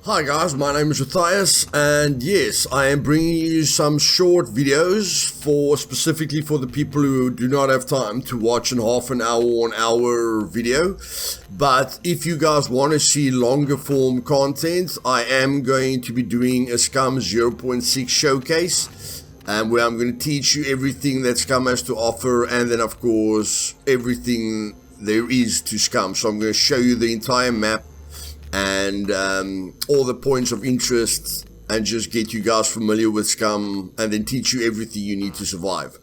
Hi guys, my name is Luthais, and yes, I am bringing you some short videos specifically for the people who do not have time to watch an half an hour or an hour video. But if you guys want to see longer form content, I am going to be doing a Scum 0.6 showcase, where I'm going to teach you everything that Scum has to offer, and then of course everything there is to Scum. So I'm going to show you the entire map and all the points of interest, and just get you guys familiar with Scum, and then teach you everything you need to survive.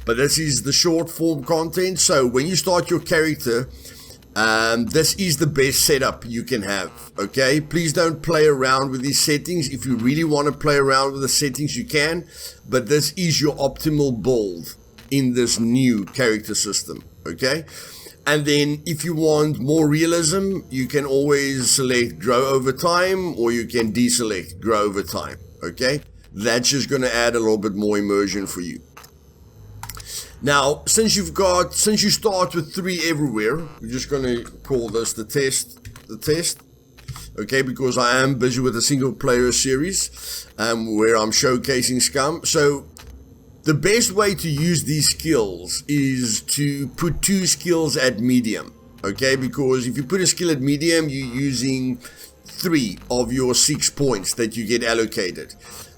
But this is the short form content. So when you start your character, this is the best setup you can have. Okay, please don't play around with these settings. If you really want to play around with the settings, you can, but this is your optimal build in this new character system. Okay, and then if you want more realism, you can always select grow over time, or you can deselect grow over time. Okay, that's just going to add a little bit more immersion for you. Now, since you start with 3 everywhere, we're just going to call this the test. Okay, because I am busy with a single player series where I'm showcasing Scum. So the best way to use these skills is to put 2 skills at medium, okay? Because if you put a skill at medium, you're using 3 of your 6 points that you get allocated.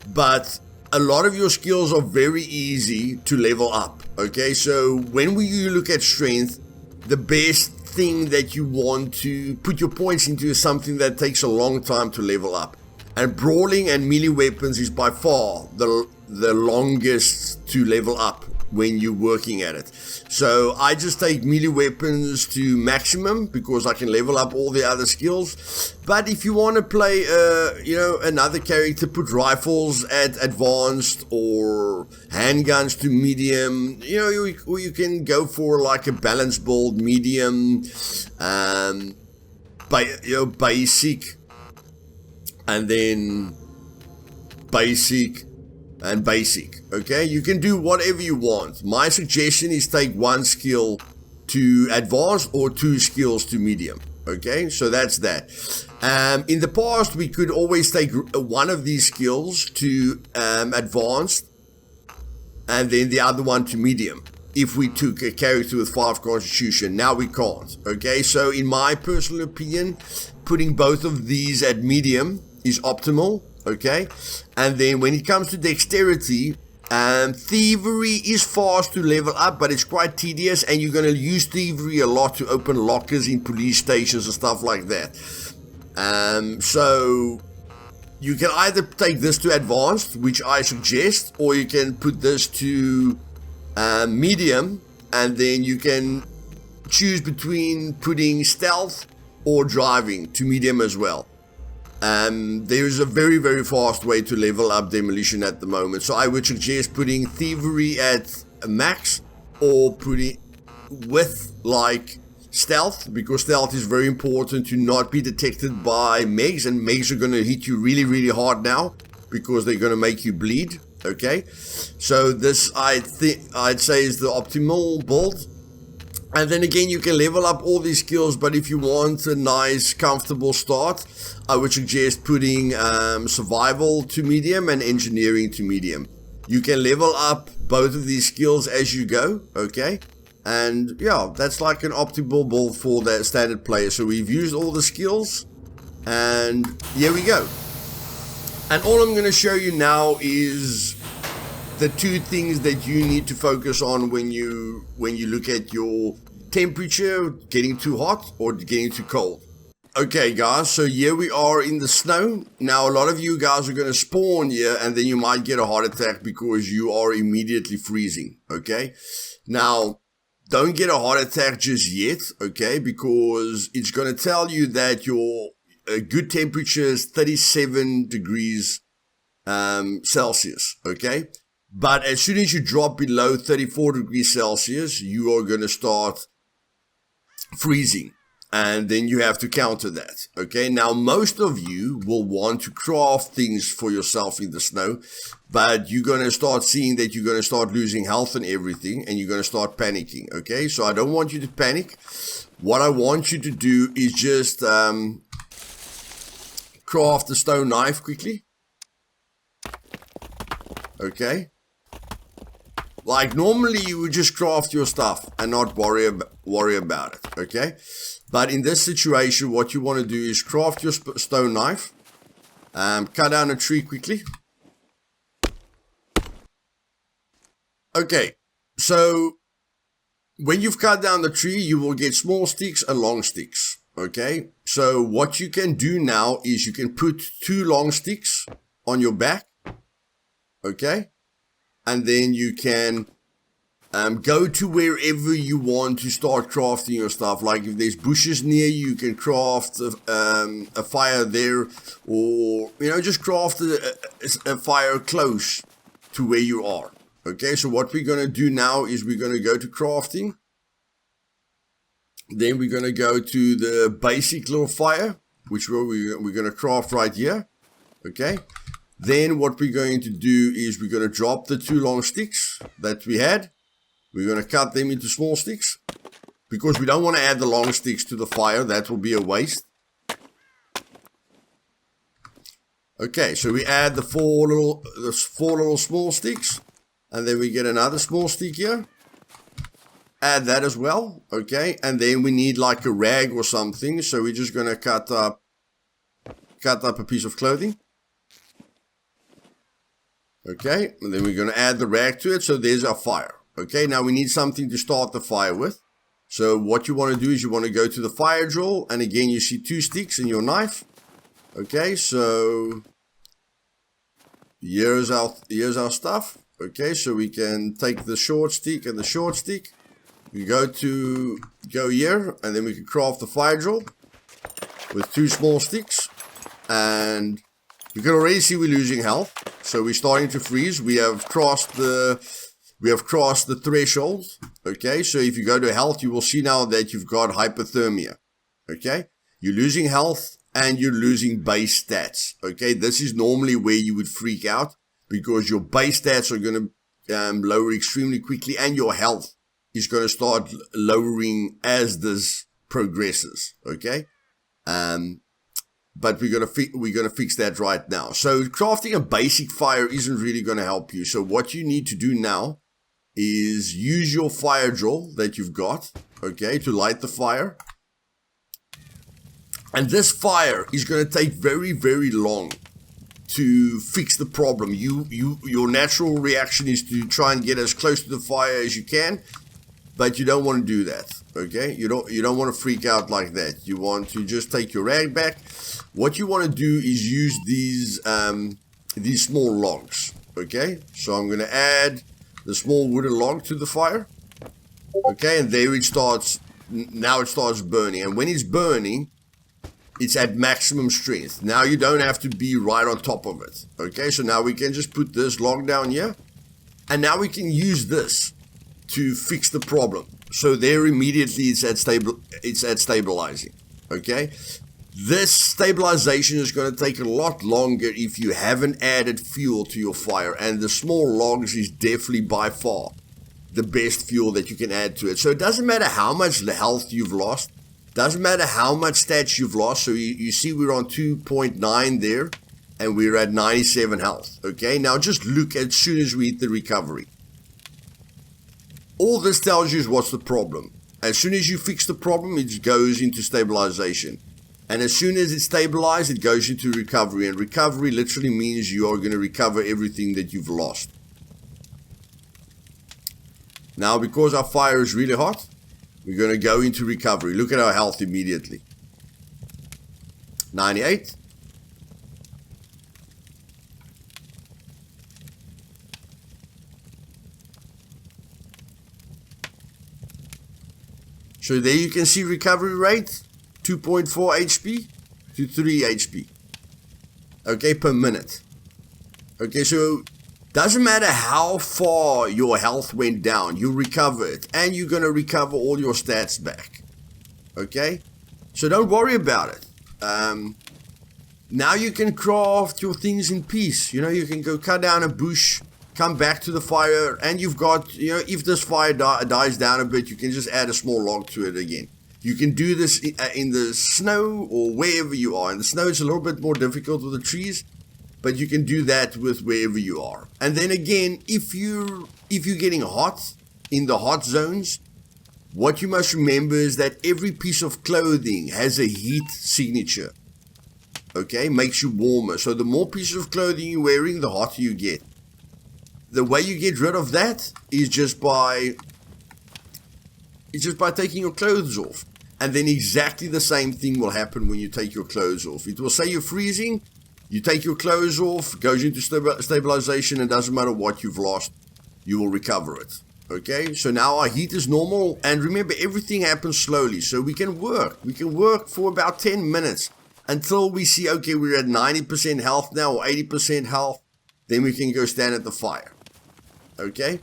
But a lot of your skills are very easy to level up, okay? So when you look at strength, the best thing that you want to put your points into is something that takes a long time to level up. And brawling and melee weapons is by far the longest to level up when you're working at it. So I just take melee weapons to maximum because I can level up all the other skills. But if you want to play another character, put rifles at advanced or handguns to medium. Or you can go for like a balanced build, medium, basic, and then basic and basic. Okay, you can do whatever you want. My suggestion is take 1 skill to advanced or 2 skills to medium. Okay, so that's that. In the past, we could always take 1 of these skills to advanced, and then the other one to medium, if we took a character with 5 constitution. Now we can't. Okay, so in my personal opinion, putting both of these at medium is optimal. Okay, and then when it comes to dexterity, thievery is fast to level up, but it's quite tedious, and you're going to use thievery a lot to open lockers in police stations and stuff like that. So you can either take this to advanced, which I suggest, or you can put this to medium, and then you can choose between putting stealth or driving to medium as well. There is a very, very fast way to level up demolition at the moment. So I would suggest putting thievery at max, or putting with like stealth, because stealth is very important to not be detected by megs, and megs are going to hit you really, really hard now because they're going to make you bleed. Okay, so this I'd say is the optimal build. And then again, you can level up all these skills, but if you want a nice, comfortable start, I would suggest putting survival to medium and engineering to medium. You can level up both of these skills as you go, okay? And yeah, that's like an optimal build for the standard player. So we've used all the skills, and here we go. And all I'm going to show you now is the 2 things that you need to focus on when you look at your temperature, getting too hot or getting too cold. Okay guys, so here we are in the snow. Now a lot of you guys are going to spawn here, and then you might get a heart attack because you are immediately freezing. Okay, now don't get a heart attack just yet, okay, because it's going to tell you that your good temperature is 37 degrees Celsius, okay? But as soon as you drop below 34 degrees Celsius, you are going to start freezing. And then you have to counter that. Okay, now most of you will want to craft things for yourself in the snow, but you're going to start seeing that you're going to start losing health and everything, and you're going to start panicking. Okay, so I don't want you to panic. What I want you to do is just craft a stone knife quickly. Okay. Like normally you would just craft your stuff and not worry about it. Okay. But in this situation, what you want to do is craft your stone knife. Cut down a tree quickly. Okay. So when you've cut down the tree, you will get small sticks and long sticks. Okay. So what you can do now is you can put 2 long sticks on your back. Okay. And then you can go to wherever you want to start crafting your stuff. Like if there's bushes near you, you can craft a fire there, or just craft a fire close to where you are. Okay, so what we're going to do now is we're going to go to crafting. Then we're going to go to the basic little fire, which we're going to craft right here. Okay. Then what we're going to do is we're going to drop the 2 long sticks that we had. We're going to cut them into small sticks because we don't want to add the long sticks to the fire. That will be a waste. Okay, so we add the 4 little small sticks, and then we get another small stick here. Add that as well. Okay, and then we need like a rag or something. So we're just going to cut up a piece of clothing. Okay, and then we're going to add the rag to it. So there's our fire. Okay, now we need something to start the fire with. So what you want to do is you want to go to the fire drill. And again, you see 2 sticks in your knife. Okay, so here's our stuff. Okay, so we can take the short stick and the short stick. We go here, and then we can craft the fire drill with 2 small sticks. And you can already see we're losing health. So we're starting to freeze. We have crossed the threshold. Okay, so if you go to health, you will see now that you've got hypothermia. Okay, you're losing health and you're losing base stats. Okay, this is normally where you would freak out because your base stats are going to lower extremely quickly, and your health is going to start lowering as this progresses. Okay, but we're gonna fix that right now. So crafting a basic fire isn't really going to help you. So what you need to do now is use your fire drill that you've got, okay, to light the fire. And this fire is going to take very, very long to fix the problem. Your natural reaction is to try and get as close to the fire as you can, but you don't want to do that. Okay, you don't want to freak out like that. You want to just take your rag back. What you want to do is use these small logs. Okay, so I'm going to add the small wooden log to the fire. Okay, and there it starts. Now it starts burning, and when it's burning, it's at maximum strength. Now you don't have to be right on top of it. Okay, so now we can just put this log down here, and now we can use this to fix the problem. So there immediately it's at stabilizing. Okay, this stabilization is going to take a lot longer if you haven't added fuel to your fire, and the small logs is definitely by far the best fuel that you can add to it. So it doesn't matter how much health you've lost, doesn't matter how much stats you've lost. So you see we're on 2.9 there, and we're at 97 health. Okay, now just look as soon as we hit the recovery. All this tells you is what's the problem. As soon as you fix the problem, it goes into stabilization. And as soon as it's stabilized, it goes into recovery. And recovery literally means you are going to recover everything that you've lost. Now, because our fire is really hot, we're going to go into recovery. Look at our health immediately. 98. So there you can see recovery rate, 2.4 HP to 3 HP. Okay, per minute. Okay, so doesn't matter how far your health went down, you recover it, and you're going to recover all your stats back. Okay, so don't worry about it. Now you can craft your things in peace. You can go cut down a bush, come back to the fire, and you've got, if this fire dies down a bit, you can just add a small log to it again. You can do this in the snow or wherever you are. In the snow, it's a little bit more difficult with the trees, but you can do that with wherever you are. And then again, if you're getting hot in the hot zones, what you must remember is that every piece of clothing has a heat signature. Okay, makes you warmer. So the more pieces of clothing you're wearing, the hotter you get. The way you get rid of that is just by taking your clothes off. And then exactly the same thing will happen when you take your clothes off. It will say you're freezing, you take your clothes off, goes into stabilization, and doesn't matter what you've lost, you will recover it. Okay, so now our heat is normal, and remember, everything happens slowly, so we can work. We can work for about 10 minutes until we see, okay, we're at 90% health now, or 80% health, then we can go stand at the fire. Okay,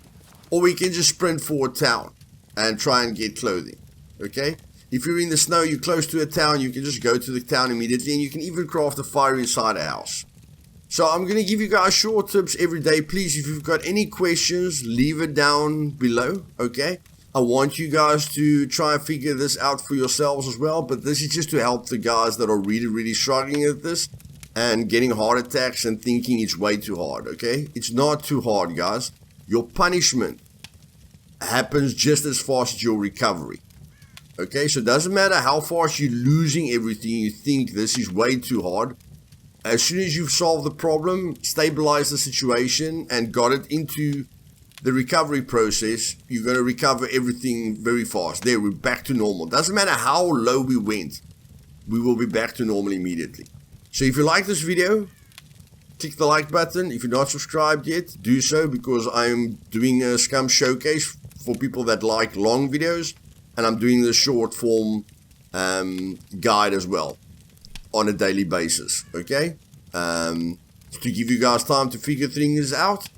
or we can just sprint for a town and try and get clothing. Okay, if you're in the snow, you're close to a town, you can just go to the town immediately, and you can even craft a fire inside a house. So I'm going to give you guys short tips every day. Please, if you've got any questions, leave it down below, okay? I want you guys to try and figure this out for yourselves as well, but this is just to help the guys that are really, really struggling at this and getting heart attacks and thinking it's way too hard, okay? It's not too hard, guys. Your punishment happens just as fast as your recovery. Okay, so it doesn't matter how fast you're losing everything, you think this is way too hard. As soon as you've solved the problem, stabilized the situation, and got it into the recovery process, you're going to recover everything very fast. There, we're back to normal. Doesn't matter how low we went, we will be back to normal immediately. So if you like this video, click the like button. If you're not subscribed yet, do so, because I'm doing a Scum showcase for people that like long videos. And I'm doing the short form guide as well on a daily basis, okay? To give you guys time to figure things out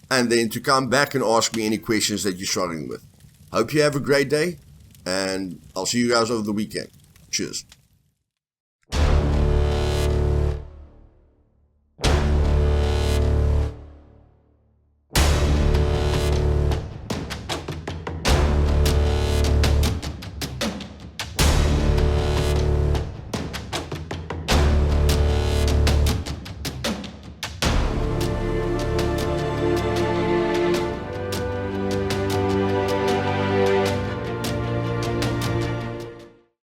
and then to come back and ask me any questions that you're struggling with. Hope you have a great day, and I'll see you guys over the weekend. Cheers.